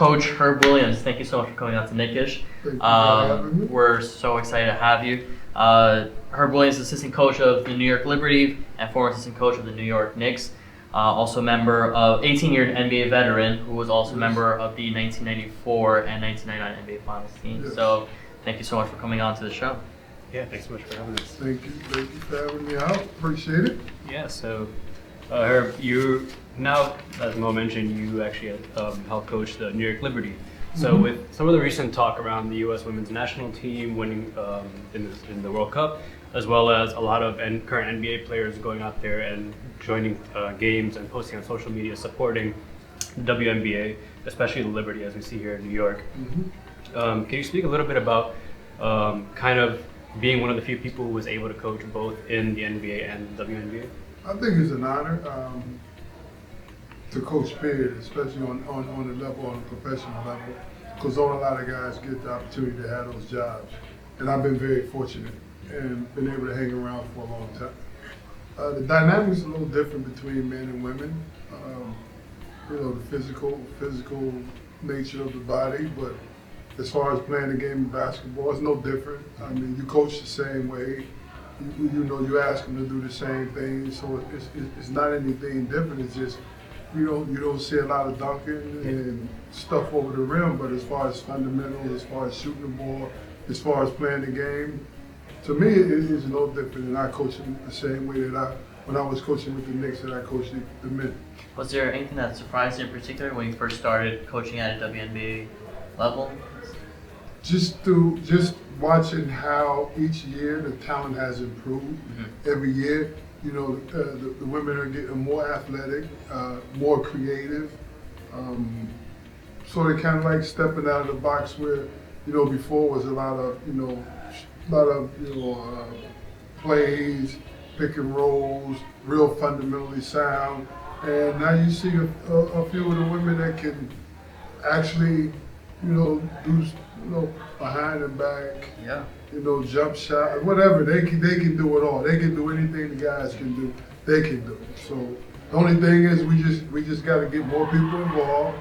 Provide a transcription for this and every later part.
Coach Herb Williams, thank you so much for coming out to Knick-ish. We're so excited to have you. Herb Williams is assistant coach of the New York Liberty and former assistant coach of the New York Knicks. Also member of 18-year NBA veteran who was also member of the 1994 and 1999 NBA Finals team. Yes. So thank you so much for coming on to the show. Yeah, thanks so much for having us. Thank you for having me out. Appreciate it. Yeah, so Herb, you now, as Mo mentioned, you actually helped coach the New York Liberty. So with some of the recent talk around the U.S. women's national team winning in the World Cup, as well as a lot of current NBA players going out there and joining games and posting on social media supporting the WNBA, especially the Liberty, as we see here in New York. Can you speak a little bit about kind of being one of the few people who was able to coach both in the NBA and the WNBA? I think it's an honor to coach, period, especially on the level, on the professional level, because not a lot of guys get the opportunity to have those jobs. And I've been very fortunate and been able to hang around for a long time. The dynamics is a little different between men and women. The physical nature of the body, but as far as playing the game of basketball, it's no different. I mean, you coach the same way. You ask them to do the same thing, so it's not anything different. It's just you don't see a lot of dunking and stuff over the rim, but as far as fundamentals, as far as shooting the ball, as far as playing the game, to me it is no different. And I coach them the same way that when I was coaching with the Knicks, that I coached the men. Was there anything that surprised you in particular when you first started coaching at a WNBA level? Just watching how each year the talent has improved. Every year, the women are getting more athletic, more creative. So they're kind of like stepping out of the box where, before was a lot of plays, pick and rolls, real fundamentally sound. And now you see a few of the women that can actually, do behind the back, jump shot, whatever. They can do it all. They can do anything the guys can do. They can do it. So the only thing is we just got to get more people involved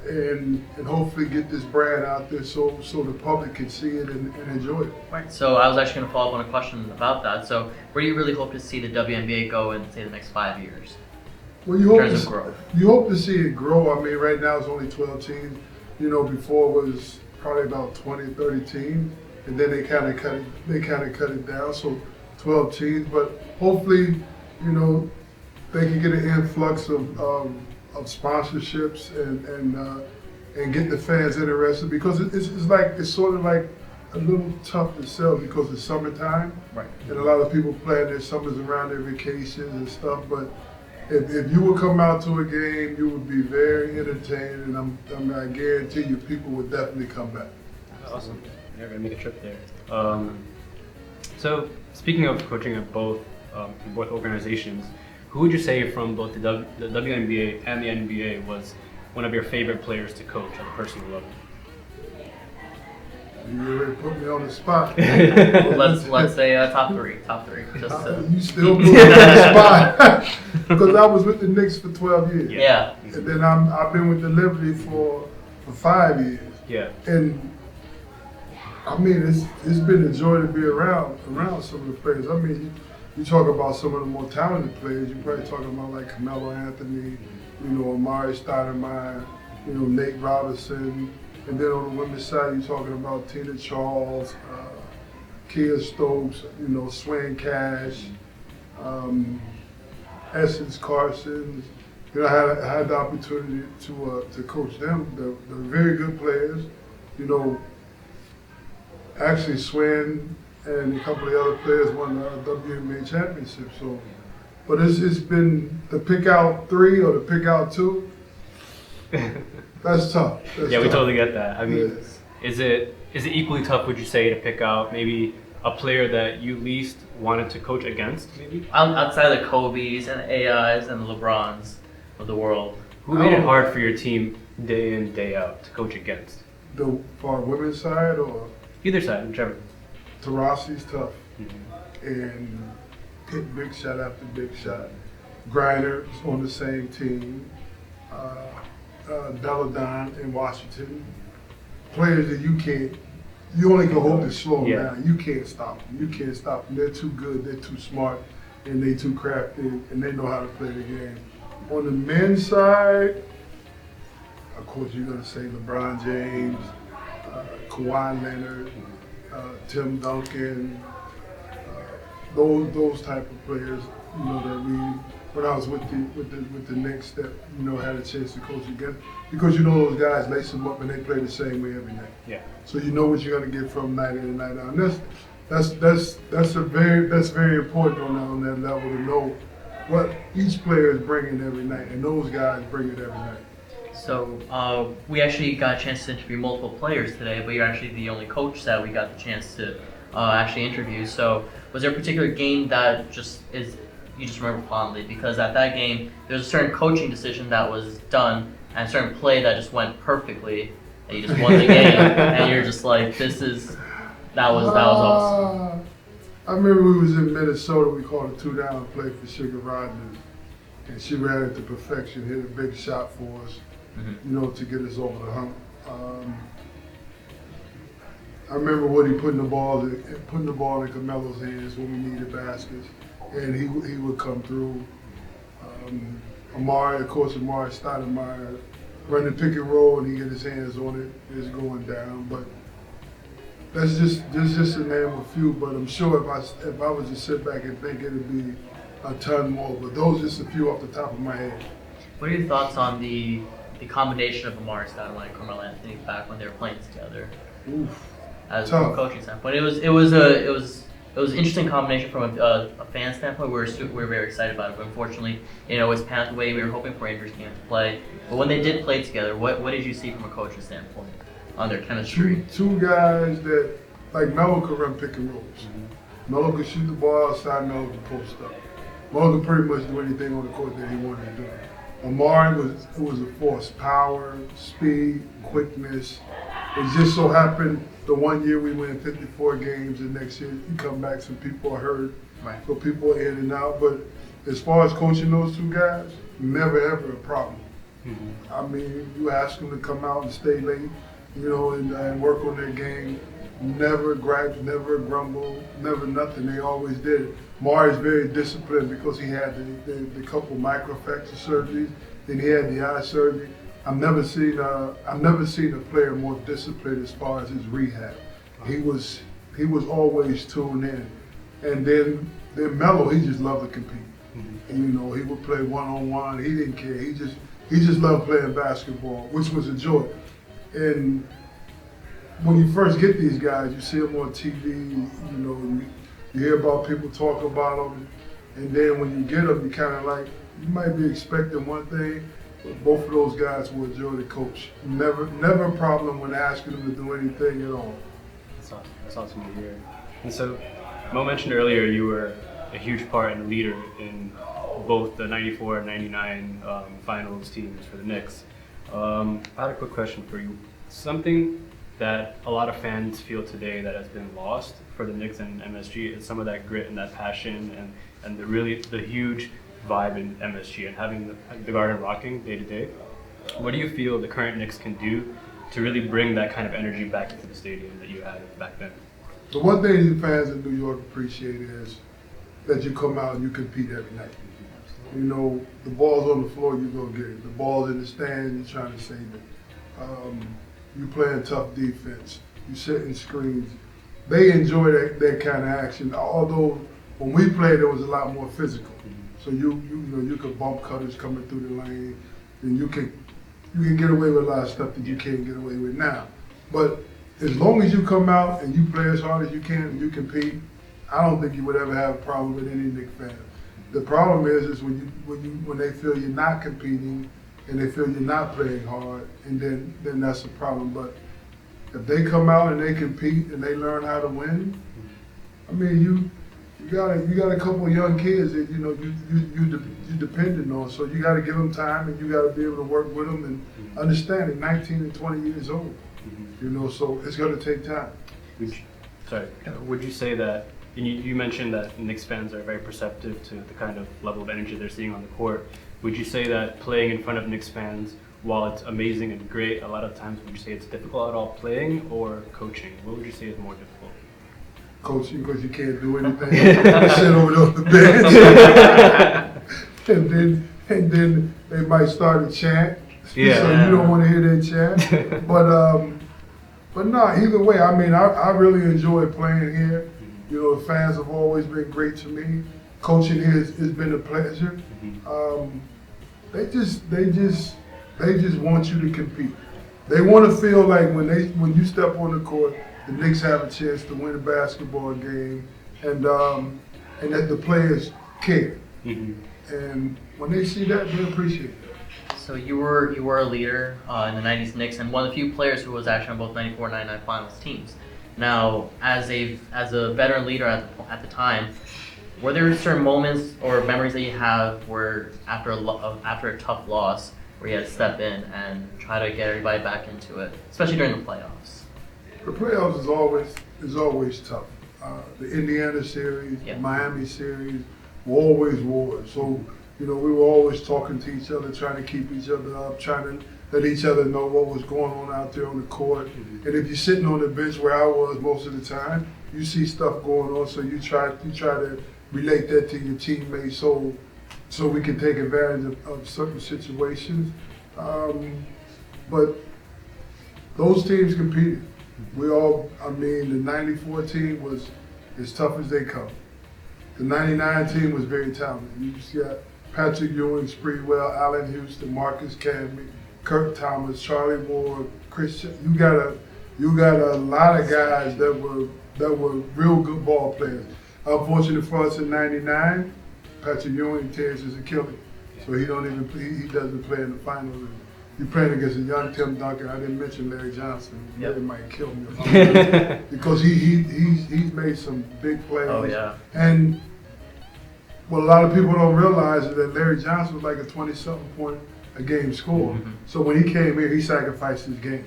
and hopefully get this brand out there so the public can see it and enjoy it. Right. So I was actually going to follow up on a question about that. So where do you really hope to see the WNBA go in, say, the next 5 years? Well, you hope to see it grow. I mean, right now it's only 12 teams. Before it was probably about 20, 30 teams, and then they kind of cut it down. So 12 teams, but hopefully, they can get an influx of sponsorships and get the fans interested, because it's sort of like a little tough to sell because it's summertime, right? And a lot of people plan their summers around their vacations and stuff, but. If you would come out to a game, you would be very entertained, and I guarantee you, people would definitely come back. Awesome. You're gonna make a trip there. So speaking of coaching at both organizations, who would you say from both the WNBA and the NBA was one of your favorite players to coach at a personal level? You already put me on the spot. let's say top three. You still put me on the spot because I was with the Knicks for 12 years. Yeah. And then I've been with the Liberty for 5 years. Yeah. And I mean, it's been a joy to be around some of the players. I mean, you talk about some of the more talented players. You're probably talking about like Carmelo Anthony, Amare Stoudemire, Nate Robinson. And then on the women's side, you're talking about Tina Charles, Kia Stokes, Swain Cash, Essence Carson. I had the opportunity to coach them. They're very good players. Actually Swain and a couple of the other players won the WNBA championship. So, but it's been to pick out 3 or to pick out 2. That's tough. We totally get that. I mean, is it equally tough, would you say, to pick out maybe a player that you least wanted to coach against, maybe? Outside the Kobe's and the AIs and the LeBrons of the world. Who made it hard for your team day in, day out to coach against? For our women's side or? Either side, whichever. Taurasi's tough. And hit big shot after big shot. Griner's on the same team. Deladon in Washington. Players that you only can hope to slow them down. You can't stop them. You can't stop them. They're too good, they're too smart, and they're too crafty, and they know how to play the game. On the men's side, of course, you're going to say LeBron James, Kawhi Leonard, Tim Duncan, those type of players, you know, that when I was with the Knicks, that, you know, had a chance to coach again, because you know those guys lace them up and they play the same way every night. Yeah. So you know what you're going to get from night in and night out. And that's very important on that level, to know what each player is bringing every night, and those guys bring it every night. So we actually got a chance to interview multiple players today, but you're actually the only coach that we got the chance to actually interview. So was there a particular game that you just remember fondly? Because at that game, there's a certain coaching decision that was done and a certain play that just went perfectly, and you just won the game, and you're just like, that was awesome. I remember we was in Minnesota, we called a 2-down play for Sugar Rodgers, and she ran it to perfection, hit a big shot for us, you know, to get us over the hump. I remember Woody putting the ball in Carmelo's hands when we needed baskets, and he would come through. Amare Stoudemire, running pick and roll, and he get his hands on it, it's going down. But that's just to name a few. But I'm sure if I was to sit back and think, it'd be a ton more. But those are just a few off the top of my head. What are your thoughts on the combination of Amare Stoudemire and Carmelo Anthony back when they were playing together? Oof. As from a coaching standpoint, it was an interesting combination from a fan standpoint. We were very excited about it, but unfortunately, you know, it's panned away. We were hoping for Andrews came to play, but when they did play together, what did you see from a coaching standpoint on their chemistry? Two guys that, like, Melo could run pick and rolls. Melo could shoot the ball outside, Melo could post up. Melo could pretty much do anything on the court that he wanted to do. Amare was a force, power, speed, quickness. It just so happened the one year we win 54 games, and next year you come back, some people are hurt, so people are in and out. But as far as coaching those two guys, never ever a problem. I mean, you ask them to come out and stay late, you know, and work on their game. Never gripe, never grumble, never nothing. They always did it. Amare is very disciplined because he had the couple microfracture surgeries, then he had the eye surgery. I've never seen a player more disciplined as far as his rehab. He was always tuned in. And then Melo, he just loved to compete. And, you know, he would play one-on-one. He didn't care. He just loved playing basketball, which was a joy. And when you first get these guys, you see them on TV. You know, you hear about people talk about them, and then when you get them, you kind of like, you might be expecting one thing. But both of those guys will enjoy the coach. Never a problem when asking them to do anything at all. That's awesome to hear. And so, Mo mentioned earlier you were a huge part and a leader in both the 94 and 99 finals teams for the Knicks. I had a quick question for you. Something that a lot of fans feel today that has been lost for the Knicks and MSG is some of that grit and that passion and the huge vibe in MSG and having the Garden rocking day to day. What do you feel the current Knicks can do to really bring that kind of energy back into the stadium that you had back then? The one thing the fans in New York appreciate is that you come out and you compete every night. You know, the ball's on the floor, you go get it. The ball's in the stand, you're trying to save it. You playing tough defense. You setting screens. They enjoy that kind of action. Although when we played, it was a lot more physical. So you could bump cutters coming through the lane, and you can get away with a lot of stuff that you can't get away with now. But as long as you come out and you play as hard as you can and you compete, I don't think you would ever have a problem with any Knicks fan. The problem is when they feel you're not competing and they feel you're not playing hard, and then that's a problem. But if they come out and they compete and they learn how to win, I mean, you got a couple of young kids that you dependent on, so you got to give them time and you got to be able to work with them and understand it. 19 and 20 years old, you know, so it's going to take time. Would you say that? And you mentioned that Knicks fans are very perceptive to the kind of level of energy they're seeing on the court. Would you say that playing in front of Knicks fans while it's amazing and great, a lot of times would you say it's difficult at all, playing or coaching? What would you say is more difficult? Coaching, because you can't do anything. You sit over on the bench, and then they might start a chant. Yeah. So you don't want to hear that chant. But no, either way, I mean, I really enjoy playing here. You know, the fans have always been great to me. Coaching here has been a pleasure. They just want you to compete. They want to feel like when you step on the court, the Knicks have a chance to win a basketball game, and that the players care. And when they see that, they appreciate it. So you were a leader in the '90s Knicks, and one of the few players who was actually on both '94 and '99 Finals teams. Now, as a veteran leader at the time, were there certain moments or memories that you have where after a tough loss, where you had to step in and try to get everybody back into it, especially during the playoffs? The playoffs is always tough. The Indiana series, the Miami series, were always wars. So, you know, we were always talking to each other, trying to keep each other up, trying to let each other know what was going on out there on the court. And if you're sitting on the bench where I was most of the time, you see stuff going on, so you try to relate that to your teammates so we can take advantage of certain situations. But those teams competed. The '94 team was as tough as they come. The '99 team was very talented. You just got Patrick Ewing, Spreewell, Allen Houston, Marcus Camby, Kirk Thomas, Charlie Ward, Christian. You got a lot of guys that were real good ball players. Unfortunately for us in '99, Patrick Ewing tears his Achilles, so he doesn't play in the finals. You're playing against a young Tim Duncan. I didn't mention Larry Johnson. Larry might kill me if I because he's made some big plays. Oh yeah. And what a lot of people don't realize is that Larry Johnson was like a 20-something point a game scorer. So when he came here, he sacrificed his game,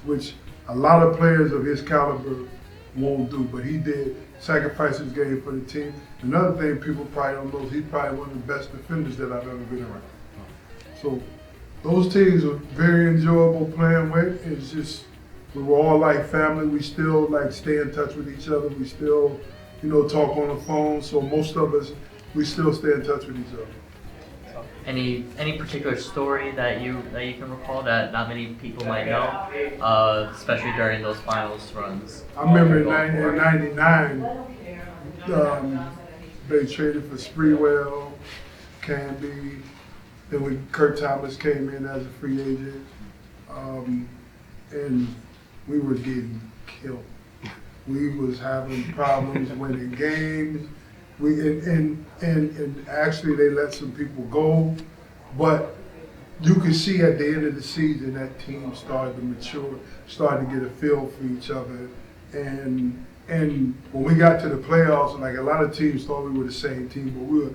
which a lot of players of his caliber won't do, but he did sacrifice his game for the team. Another thing people probably don't know is he's probably one of the best defenders that I've ever been around. So those teams were very enjoyable playing with. It's just, we were all like family. We still like stay in touch with each other. We still, talk on the phone. So most of us, we still stay in touch with each other. Any particular story that you can recall that not many people might know, especially during those finals runs? I remember in '99, they traded for Spreewell, Camby. Then when Kirk Thomas came in as a free agent, and we were getting killed. We was having problems winning games. And actually they let some people go, but you could see at the end of the season that team started to mature, started to get a feel for each other, and when we got to the playoffs, like a lot of teams thought we were the same team, but we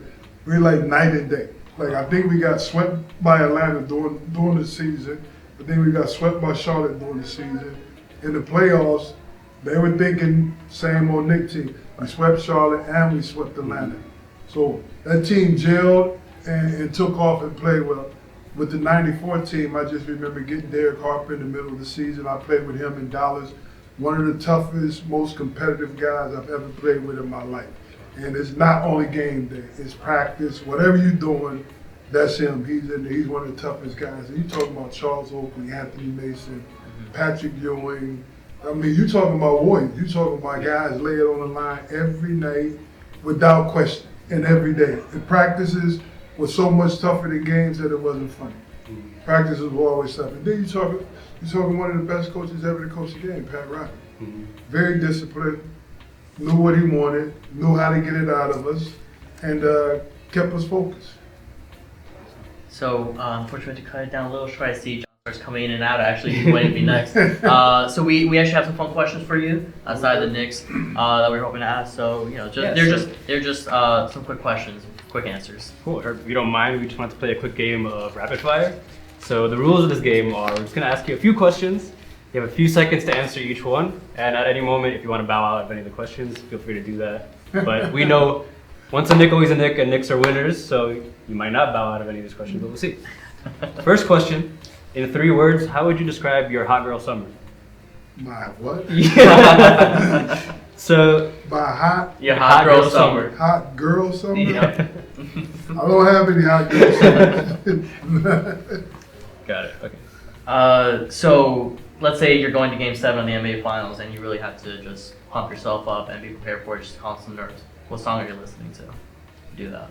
were like night and day. Like I think we got swept by Atlanta during the season. I think we got swept by Charlotte during the season. In the playoffs, they were thinking same old Knicks team. We swept Charlotte and we swept Atlanta. So that team gelled and took off and played well. With the '94 team, I just remember getting Derek Harper in the middle of the season. I played with him in Dallas. One of the toughest, most competitive guys I've ever played with in my life. And it's not only game day, it's practice. Whatever you're doing, that's him. He's in there. He's one of the toughest guys. And you're talking about Charles Oakley, Anthony Mason, Patrick Ewing. I mean, you're talking about warriors. You're talking about guys lay it on the line every night without question and every day. And practices were so much tougher than games that it wasn't funny. Practices were always tough. And then you're talking one of the best coaches ever to coach the game, Pat Riley. Very disciplined, knew what he wanted, knew how to get it out of us, and kept us focused. So, unfortunately, to cut it down a little short, I see John starts coming in and out. Actually, waiting to be next. So we actually have some fun questions for you outside the Knicks that we're hoping to ask. So they're just some quick questions, quick answers. Cool. If you don't mind, we just want to play a quick game of rapid fire. So the rules of this game are: we're just going to ask you a few questions. You have a few seconds to answer each one, and at any moment, if you want to bow out of any of the questions, feel free to do that. But we know once a Knick, always a Knick, and Knicks are winners, so you might not bow out of any of these questions, but we'll see. First question, In 3 words, how would you describe your hot girl summer? My what? Yeah. So My hot Your hot girl summer. hot girl summer? Yeah. I don't have any hot girl summers. got it. Okay. So let's say you're going to Game 7 of the NBA Finals and you really have to just pump yourself up and be prepared for just constant nerves. What song are you listening to? Do that.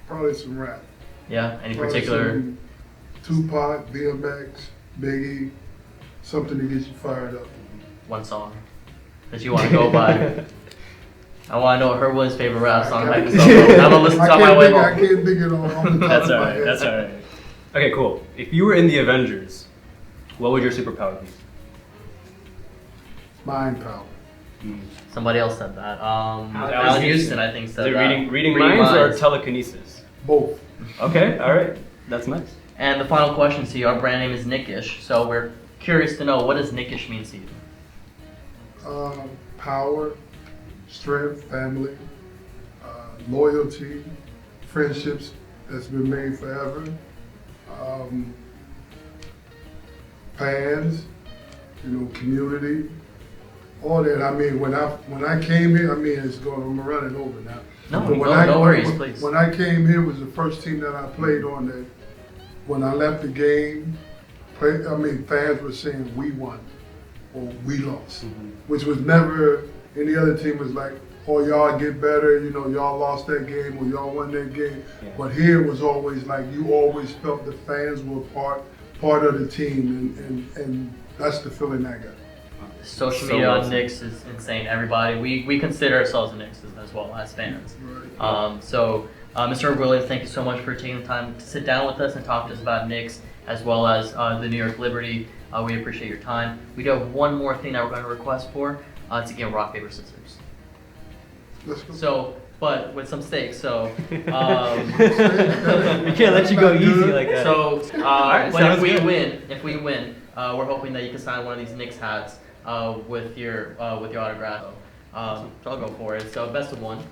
Probably some rap. Yeah. Any Probably particular? some Tupac, DMX, Biggie, something to get you fired up. One song that you want to go by. I want to know her Williams' favorite rap song. I'm gonna listen to it on my way home. I can't think of it on the top That's of my alright. head. That's alright. Okay, cool. If you were in the Avengers, what would your superpower be? Mind power. Somebody else said that. was Alan Houston. Houston, I think, said Is it that. reading minds or telekinesis? Both. Okay, alright. That's nice. And the final question to you, our brand name is Knick-ish, so we're curious to know, what does Knick-ish mean to you? Power, strength, family, loyalty, friendships that's been made forever, fans, community, all that. I mean, when I came here, I'm running over now. No, But no worries, please. When I came here, it was the first team that I played on that. When I left the game, fans were saying we won or we lost, which was never, any other team was like, oh, y'all get better, y'all lost that game or y'all won that game. Yeah. But here it was always like, you always felt the fans were part of the team, and that's the feeling I got. Social So media well on said. Knicks is insane. Everybody, we consider ourselves Knicks as well as fans. Right. Mr. Williams, thank you so much for taking the time to sit down with us and talk to us about Knicks as well as the New York Liberty. We appreciate your time. We do have one more thing that we're going to request for. It's a game of rock, paper, scissors. Let's go. So, but with some stakes. So, We can't let you go easy like that. but sounds if we good. win, we're hoping that you can sign one of these Knicks hats with your autograph. So I'll go for it. So best of one.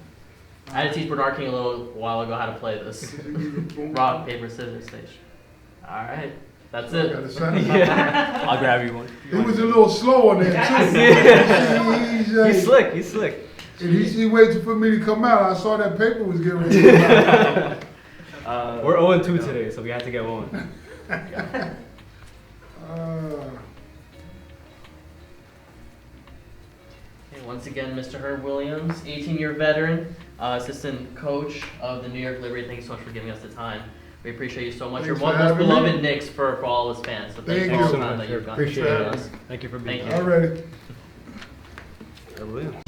I had to teach Bernard King a little while ago how to play this. Rock, paper, scissors stage. All right, that's it. Yeah. I'll grab you one. He was a little slow on that too. He's slick. He's slick. And he waited for me to come out. I saw that paper was getting ready to come out. We're 0-2 today, so we have to get one. Okay, once again, Mr. Herb Williams, 18-year veteran, assistant coach of the New York Liberty. Thank you so much for giving us the time. We appreciate you so much. Thanks You're one for of the most having beloved me. Knicks for all his fans. So thank Thank you for you. the time that you've gone Appreciate to it. us. Thank you for being Thank here. you. Already. Williams.